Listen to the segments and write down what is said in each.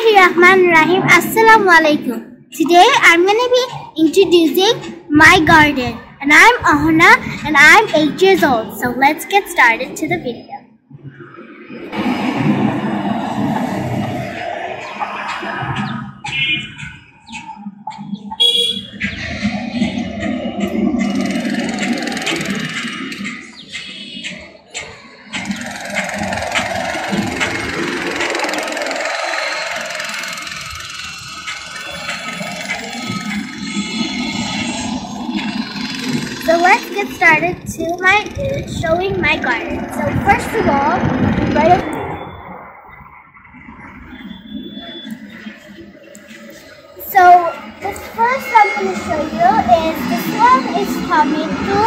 Bismillahirrahmanirrahim. Assalamu alaikum. Today I'm going to be introducing my garden. And I'm Ahuna and I'm 8 years old. So let's get started to the video. So let's get started to showing my garden. So first of all, so this first I'm going to show you is this one is tomato,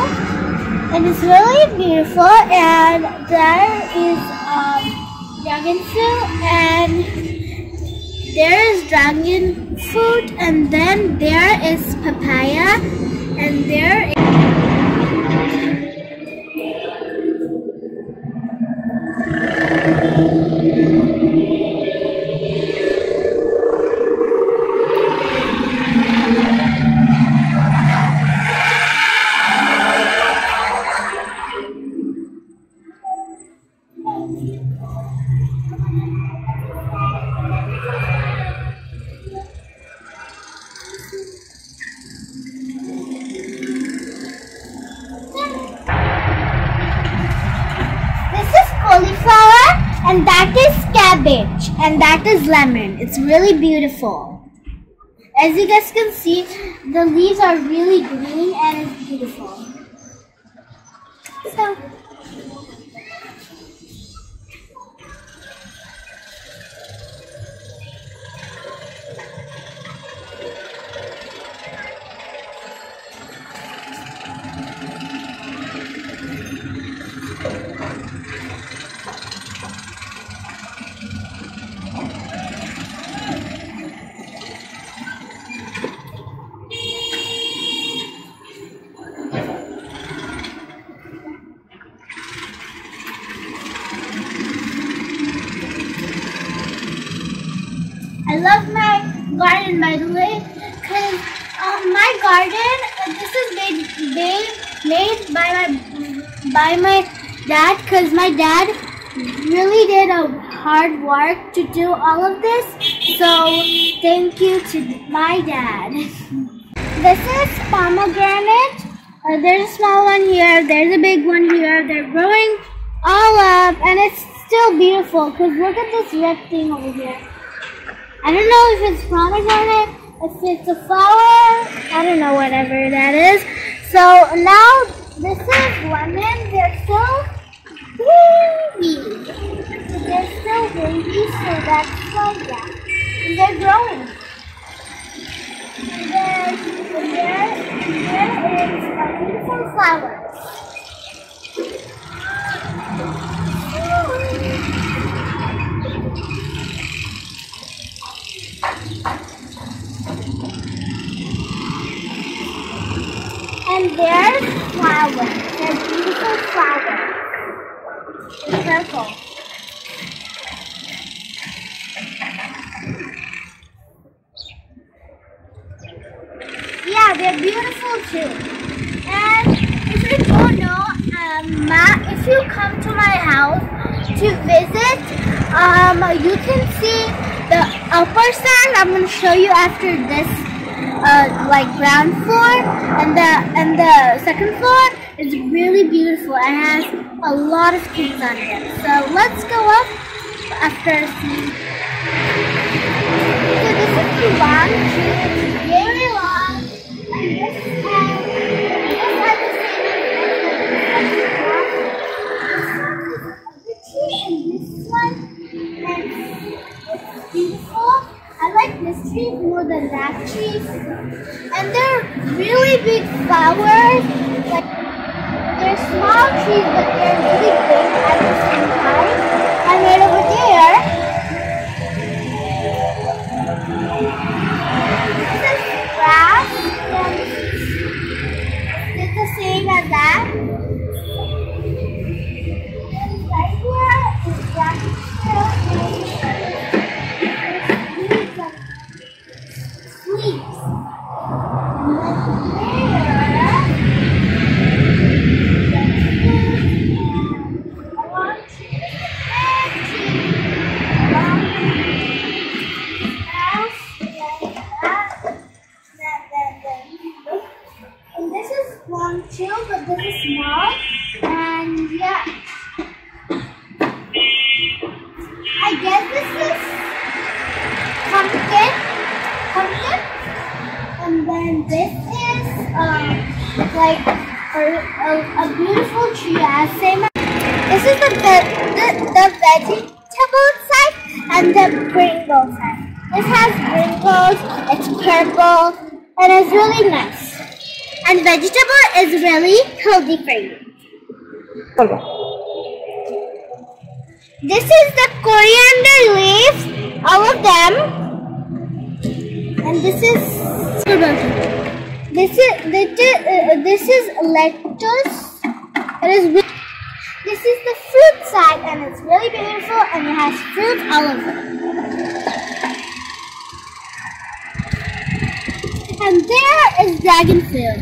and it's really beautiful. And there is dragon fruit, and there is dragon fruit, and then there is papaya, and there is cauliflower, and that is cabbage, and that is lemon. It's really beautiful. As you guys can see, the leaves are really green and it's beautiful. So I love my garden, by the way, because my garden, this is made by my dad, because my dad really did a hard work to do all of this. So thank you to my dad. This is pomegranate. There's a small one here. There's a big one here. They're growing all up, and it's still beautiful. Because look at this red thing over here. I don't know if it's pomegranate, if it's a flower, I don't know, whatever that is. So now this is lemon. They're still baby. They're still babies, so that's like that. And they're growing. And there is a beautiful flower. And there's flowers. They're beautiful flowers. They're purple. Yeah, they're beautiful too. And if you don't know, if you come to my house to visit, you can see the upper side. I'm going to show you after this. Like ground floor, and the second floor is really beautiful. It has a lot of trees on it. So let's go up after seeing. So this is the long tree. It's very long, and this has the same and this one, and it's beautiful. I like this tree more than that tree. And they're really big flowers. Like, they're small trees, but they're really big at the same time. And right over there, this is grass. And it's the same as that. And right here is grass. And this is long too, but this is small. And yeah, I guess this is pumpkin. And then this is like a beautiful tree. This is the vegetable side and the Pringle side. This has Pringles, it's purple, and it's really nice. And vegetable is really healthy for you. This is the coriander leaves, all of them. And this is lettuce. This is the fruit side, and it's really beautiful, and it has fruit all over. And there is dragon food.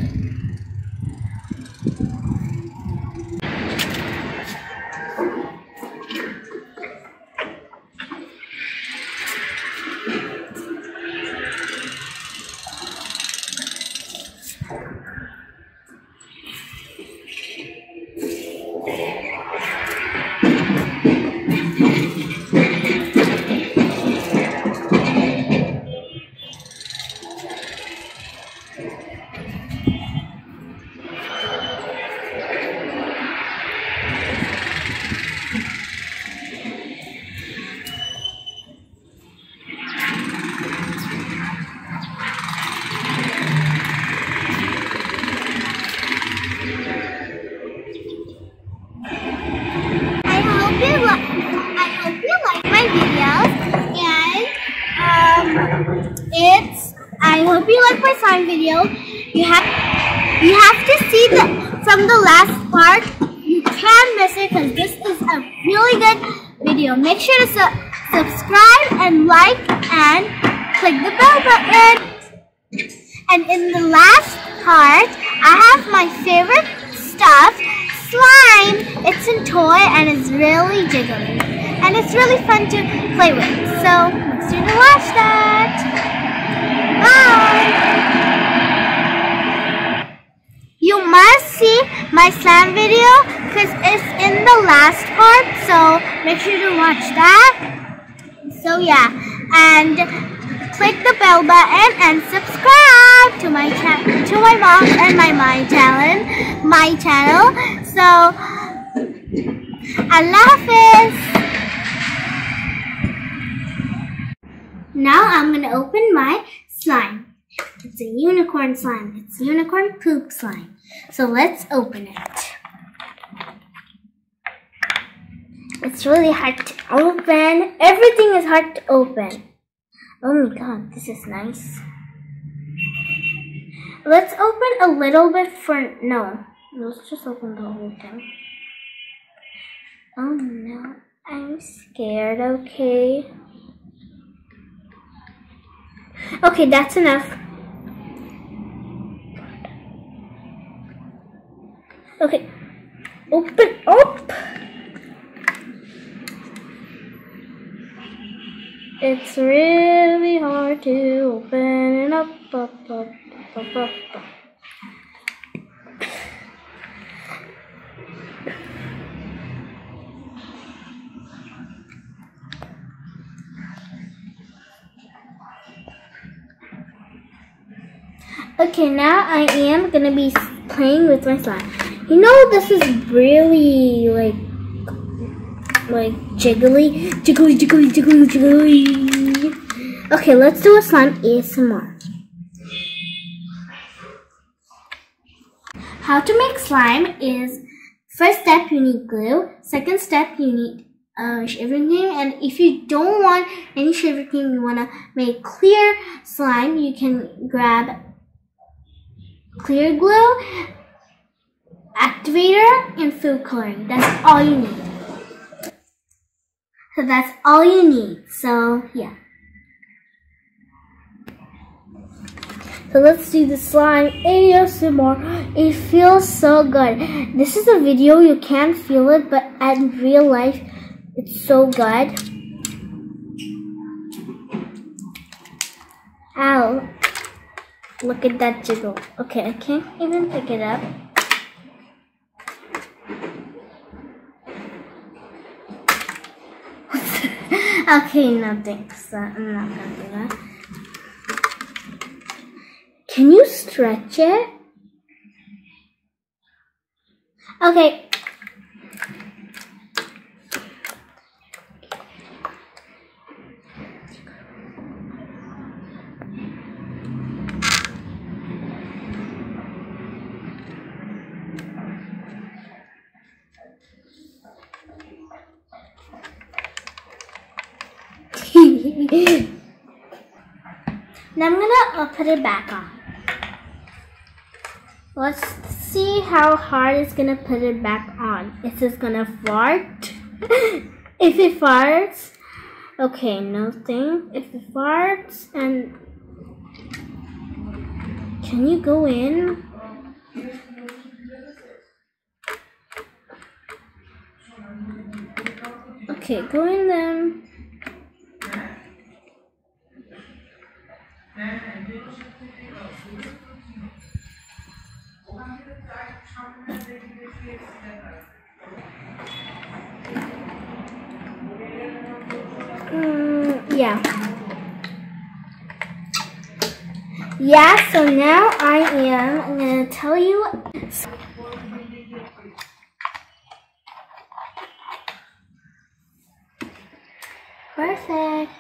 I hope you like my slime video. You have to see from the last part. You can't miss it because this is a really good video. Make sure to subscribe and like and click the bell button. And in the last part, I have my favorite stuff, slime. It's a toy and it's really jiggly. And it's really fun to play with. So make sure to watch that. Bye! You must see my slime video because it's in the last part, so make sure to watch that. So yeah, and click the bell button and subscribe to my mom and my channel. So Allah Hafiz. Now I'm gonna open my slime. It's a unicorn slime. It's unicorn poop slime. So let's open it. It's really hard to open. Everything is hard to open. Oh my god, this is nice. Let's open a little bit let's just open the whole thing. Oh no, I'm scared, okay. Okay, that's enough. Okay, open up. It's really hard to open up. Okay, now I am gonna be playing with my slime. You know, this is really like jiggly. Okay, let's do a slime ASMR. How to make slime is, first step you need glue, second step you need shaving cream, and if you don't want any shaving cream, you want to make clear slime, you can grab clear glue, activator, and food coloring. That's all you need. So that's all you need. So yeah. So let's do the slime ASMR. It feels so good. This is a video, you can't feel it, but in real life, it's so good. Ow. Look at that jiggle. Okay, I can't even pick it up. Okay, no thanks. I'm not gonna do that. Can you stretch it? Okay. Now I'm gonna put it back on. Let's see how hard it's gonna put it back on. Is this gonna fart? If it farts, okay, no thing. If it farts, and can you go in? Okay, go in then. Yeah, so now I'm gonna tell you. Perfect.